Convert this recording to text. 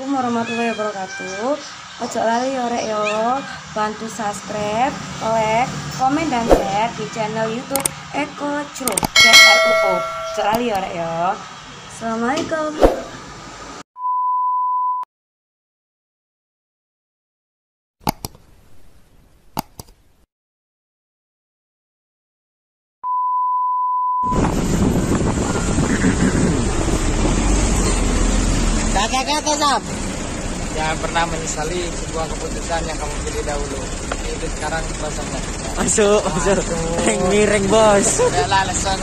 Assalamualaikum warahmatullahi wabarakatuh. Ojo lali yorek yo, bantu subscribe, like, komen dan share di channel YouTube Eko Cro CRUO. Ojo lali yorek yo. Assalamualaikum. Kata Sam, jangan pernah menyesali sebuah keputusan yang kamu pilih dahulu. Itu sekarang rasanya. masuk. Miring bos. Udah lah, lesson.